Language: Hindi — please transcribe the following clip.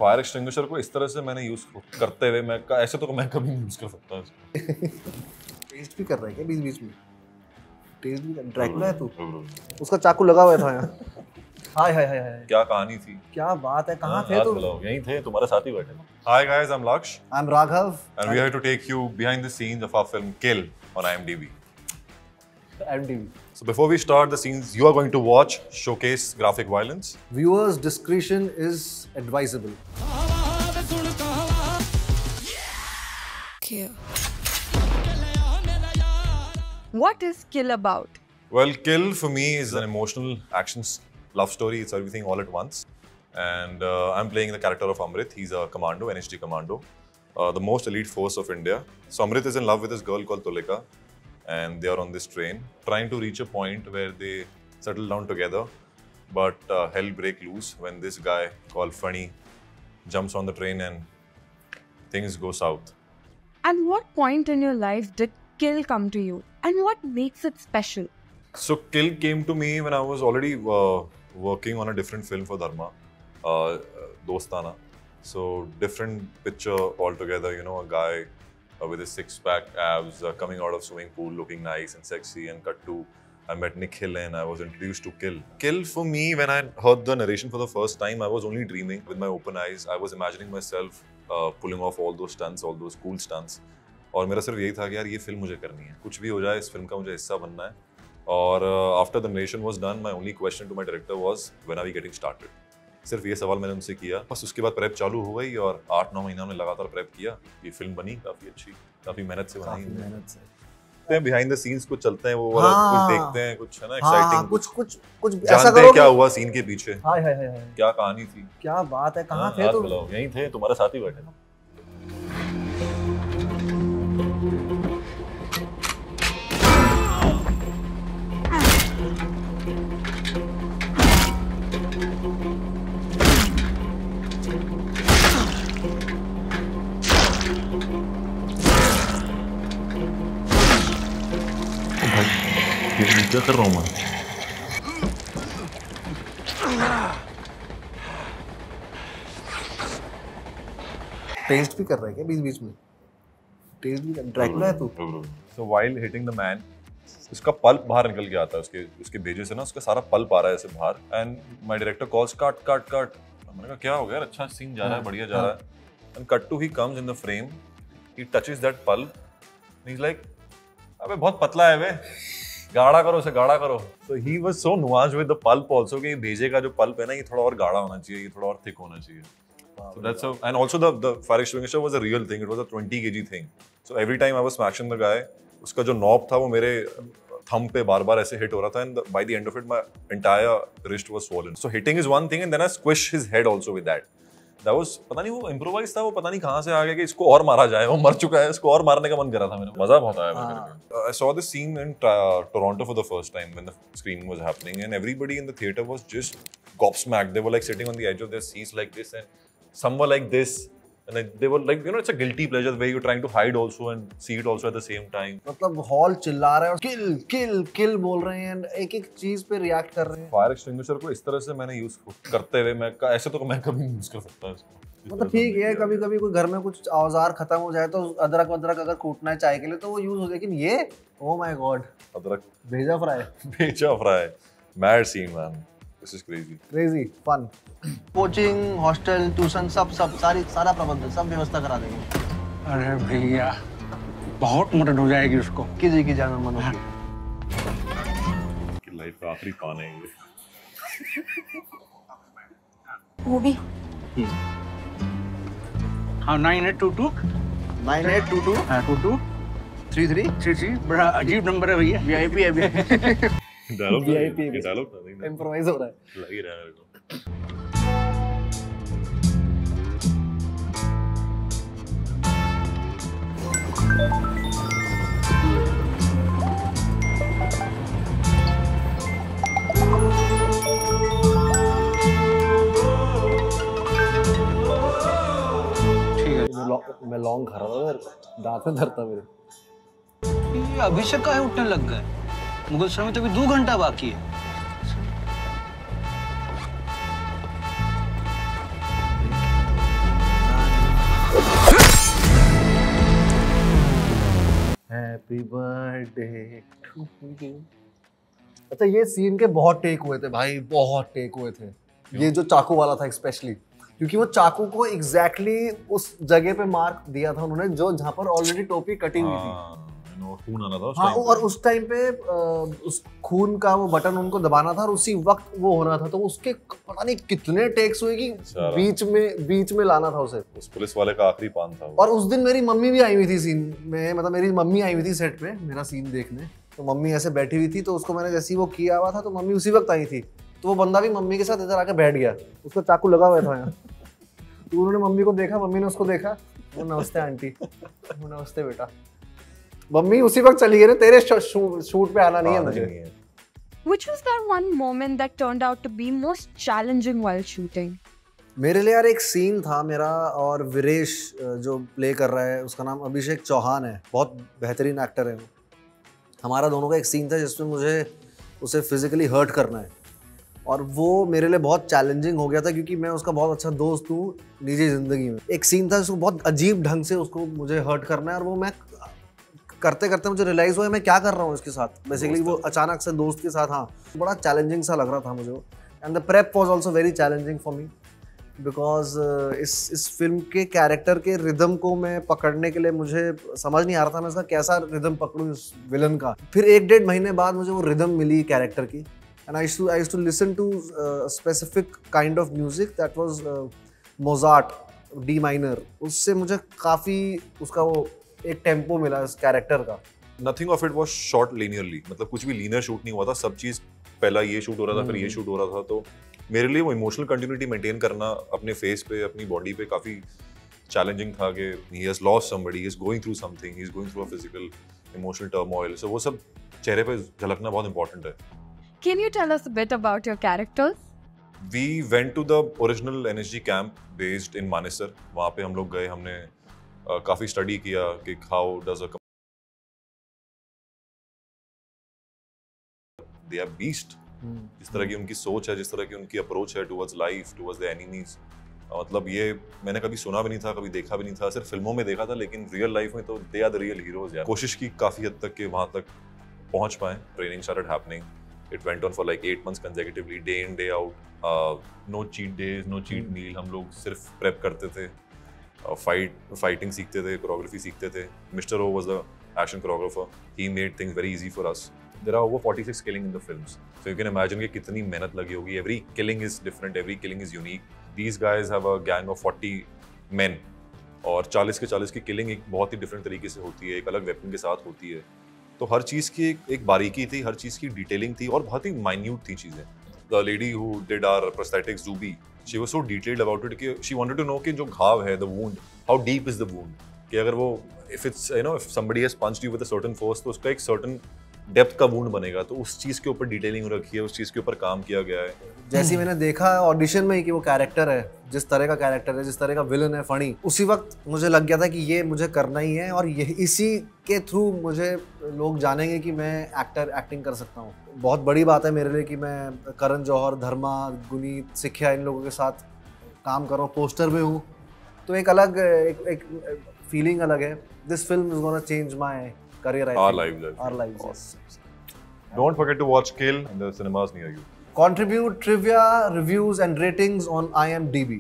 फायर एक्सटिंग्विशर को इस तरह से मैंने यूज करते हुए मैं ऐसे तो मैं कभी नहीं यूज कर सकता इसको। टेस्ट भी कर रहा है क्या बीच बीच में? टेस्ट भी कर ड्रैकुला है तू? उसका चाकू लगा हुआ था यहाँ। हाय हाय हाय हाय, क्या कहानी थी? क्या बात है, कहाँ थे तुम? यहीं थे, तुम्हारे साथ ही बैठे। Hi guys, I'm Laksh. I'm Raghav. And we are here to take you behind the scenes of our film Kill on IMDb. IMDb. So before we start the scenes you are going to watch showcase graphic violence. Viewers' discretion is advisable. Kill. What is Kill about? Well, Kill for me is an emotional action love story. It's everything all at once. And I'm playing the character of Amrit. He's a commando, NHD commando, the most elite force of India. So Amrit is in love with this girl called Tulika, and they are on this train trying to reach a point where they settle down together. But hell break loose when this guy called Funny jumps on the train and things go south. And what point in your life did Kill come to you? And what makes it special? So Kill came to me when I was already working on a different film for Dharma, Dostana. So different picture altogether, you know, a guy with his six-pack abs coming out of swimming pool looking nice and sexy, and cut to I met Nikhil and I was introduced to Kill. Kill for me, when I heard the narration for the first time, I was only dreaming with my open eyes. I was imagining myself pulling off all those stunts, all those cool stunts. और मेरा सिर्फ यही था कि यार ये फिल्म मुझे करनी है, कुछ भी हो जाए इस फिल्म का मुझे हिस्सा बनना है. और after the narration was done, my only question to my director was when are we getting started. सिर्फ ये सवाल मैंने उनसे किया, बस उसके बाद प्रेप चालू हो गई और 8-9 महीना में लगातार प्रेप किया. ये फिल्म बनी काफी अच्छी, काफी मेहनत से बनाई. मेहनत से बिहाइंड द सीन्स कुछ चलते हैं, वो वाला कुछ देखते हैं, कुछ है ना एक्साइटिंग, कुछ ऐसा करो क्या हुआ सीन के पीछे. हाय हाय हाय, क्या कहानी थी, क्या बात है, कहाँ थे तुम? यहीं थे, तुम्हारे साथ ही बैठे. क्या कर रहा हूँ मैं? टेस्ट भी कर रहा है क्या बीच बीच में? टेस्ट भी कर ड्रैकुला है तू? So while hitting the man, इसका पल्प बाहर निकल के आता है, उसके भेजे से ना उसका सारा पल्प आ रहा है ऐसे बाहर. And my director calls cut. मैंने कहा क्या हो गया, अच्छा सीन जा रहा है, बढ़िया जा रहा है. And cut to he comes in the frame, he touches that pulp, and he's like, अबे बहुत पतला है बे, गाढ़ा करो उसे, गाढ़ा करो. So he was so nuanced with the pulp also कि भेजे का जो पल्प है ना, ये थोड़ा और गाढ़ा होना चाहिए, ये थोड़ा और thick होना चाहिए. So that's how, and also the fire extinguisher was a real thing. It was a 20 kg thing. So every time I was smashing the guy, उसका जो knob था वो मेरे thumb पे बार-बार ऐसे hit हो रहा था, and by the end of it my entire wrist was swollen. So hitting is one thing, and then I squish his head also with that. That was, पता नहीं वो improvised था, वो पता नहीं कहाँ से आ गया कि इसको और मारा जाए, वो मर चुका है, इसको और मारने का मन कर रहा था मेरा. मजा बहुत आया मेरे. I saw this scene in Toronto for the first time when the screening was happening, and everybody in the theater was just gobsmacked. They were like sitting on the edge of their seats like this, and some were like this, and they were like, you know, it's a guilty pleasure where you're trying to hide also and see it also at the same time. मतलब हॉल चिल्ला रहे हैं, किल किल किल बोल रहे हैं, एक एक चीज पे रिएक्ट कर रहे हैं. फायर एक्सटिंग्विशर को इस तरह से मैंने यूज करते हुए मैं ऐसे तो मैं कभी नहीं यूज कर सकता इसको. मतलब ठीक है, कभी कभी कोई घर में कुछ औजार खत्म हो जाए तो अदरक वदरक अगर कूटना है चाय के लिए तो वो यूज हो, लेकिन ये ओ माय गॉड, अदरक Bheja fry, mad scene man. This is crazy fun. Coaching, hostel, tuition सब सारा प्रबंध, सब व्यवस्था करा देंगे. अरे भैया बहुत मदद हो जाएगी उसको. किसी की जान मन होगी. कि लाइफ का आखिरी पान है ये. वो भी हाँ 9822 9822 22 33 बड़ा अजीब नंबर है भैया. वीआईपी है डायलॉग VIP डायलॉग था नहीं, इम्प्रोवाइज हो रहा है. लग ही रहा है मेरे को. मैं लॉन्ग खा रहा था, दांत में धरता मेरे. ये अभिषेक का है उठने लग गए. मुगल सराय में तो अभी 2 घंटा बाकी है. Happy birthday to you. अच्छा ये सीन के बहुत टेक हुए थे भाई, बहुत टेक हुए थे। ये जो चाकू वाला था स्पेशली, क्योंकि वो चाकू को एग्जैक्टली उस जगह पे मार्क दिया था उन्होंने जो जहाँ पर ऑलरेडी टोपी कटी हुई थी। खून आना था उस हाँ, time पे। और उस टाइम पे उस खून का वो बटन उनको दबाना था और उसी वक्त वो होना था, तो उसके पता नहीं कितने टेक्स हुए कि बीच में लाना था उसे। उस पुलिस वाले का आखिरी पान था वो। और उस दिन मेरी मम्मी भी आई हुई थी सीन में, मतलब मेरी मम्मी आई हुई थी सेट पे मेरा सीन देखने। तो मम्मी ऐसे बैठी हुई थी, तो उसको मैंने जैसे ही वो किया हुआ था तो मम्मी उसी वक्त आई थी, तो वो बंदा भी मम्मी के साथ इधर आके बैठ गया, उसका चाकू लगा हुआ था यहाँ। तो उन्होंने मम्मी को देखा, मम्मी ने उसको देखा, वो नमस्ते आंटी, वो नमस्ते बेटा। मम्मी उसी वक्त चली गई ना, तेरे शूट पे आना नहीं है मुझे। Which was that one moment that turned out to be most challenging while shooting? मेरे लिए यार एक सीन था मेरा और वीरेश जो प्ले कर रहा है, उसका नाम अभिषेक चौहान है, बहुत बेहतरीन एक्टर है वो। हमारा दोनों का एक सीन था जिसमें मुझे उसे फिजिकली हर्ट करना है, और वो मेरे लिए बहुत चैलेंजिंग हो गया था क्योंकि मैं उसका बहुत अच्छा दोस्त हूँ निजी ज़िंदगी में। एक सीन था जिसको बहुत अजीब ढंग से उसको मुझे हर्ट करना है, और वो मैं करते करते मुझे रियलाइज़ हुआ मैं क्या कर रहा हूँ इसके साथ। बेसिकली वो अचानक से दोस्त के साथ, हाँ, बड़ा चैलेंजिंग सा लग रहा था मुझे वो। And the prep was also very challenging for me because इस फिल्म के कैरेक्टर के रिदम को मैं पकड़ने के लिए मुझे समझ नहीं आ रहा था मैं इसका कैसा रिदम पकड़ूँ इस विलन का। फिर 1-1.5 महीने बाद मुझे वो रिदम मिली कैरेक्टर की, and I used to listen to specific kind of music that was Mozart D minor. उससे मुझे काफ़ी उसका वो एक टेम्पो मिला इस कैरेक्टर का। Nothing of it was shot linearly, मतलब कुछ भी लीनियर शूट नहीं हुआ था, सब चीज पहला ये शूट हो रहा था फिर ये शूट हो रहा था। तो मेरे लिए वो इमोशनल कंटिन्यूटी मेंटेन करना अपने फेस पे, अपनी बॉडी पे काफी चैलेंजिंग था कि he has lost somebody, he is going through something, he is going through a physical emotional turmoil. So वो सब चेहरे पे झलकना बहुत इंपॉर्टेंट है। Can you tell us a bit about your characters? We went to the original NSG camp based in Manesar। वहाँ पे हम लोग गए, हमने काफी स्टडी किया कि how does a they are beast, जिस तरह की उनकी सोच है, जिस तरह की उनकी अप्रोच है towards life, towards the enemies. मतलब ये मैंने कभी सुना भी नहीं था, कभी देखा भी नहीं था, सिर्फ फिल्मों में देखा था, लेकिन रियल लाइफ में तो they are the real heroes यार। कोशिश की काफी हद तक कि वहां तक पहुंच पाए। Training started happening, it went on for like 8 months consecutively, day in day out, no cheat days, no cheat meal. हम लोग सिर्फ प्रेप करते थे, फाइटिंग सीखते थे, कोरियोग्राफी सीखते थे। Mister O was the action choreographer, he made things very easy for us. There are over 46 killing in the films, so you can imagine कि कितनी मेहनत लगी होगी। Every killing is different, every killing is unique. These guys have a gang of 40 men, और 40 के 40 की किलिंग एक बहुत ही डिफरेंट तरीके से होती है, एक अलग वेपन के साथ होती है। तो हर चीज़ की एक बारीकी थी, हर चीज़ की डिटेलिंग थी, और बहुत ही माइन्यूट थी चीज़ें। The lady who did our prosthetics, Jubi, she was so detailed about it कि शी वांटेड टू नो कि जो घाव है, the wound, how deep is the wound, कि अगर वो if it's if somebody has punched you with a certain force, तो उसका एक सर्टेन डेप्थ का वुंड बनेगा। तो उस चीज़ के ऊपर डिटेलिंग रखी है, उस चीज़ के ऊपर काम किया गया है। जैसे मैंने देखा ऑडिशन में ही कि वो कैरेक्टर है, जिस तरह का कैरेक्टर है, जिस तरह का विलन है, फनी, उसी वक्त मुझे लग गया था कि ये मुझे करना ही है, और ये इसी के थ्रू मुझे लोग जानेंगे कि मैं एक्टिंग कर सकता हूँ। बहुत बड़ी बात है मेरे लिए कि मैं करण जौहर, धर्मा, गुनीत, सिखिया, इन लोगों के साथ काम कर रहा हूँ, पोस्टर में हूँ, तो एक अलग एक फीलिंग अलग है। This film is gonna change my career, I think. Our lives. Yes. Don't forget to watch Kill in the cinemas near you. Contribute trivia, reviews and ratings on IMDb.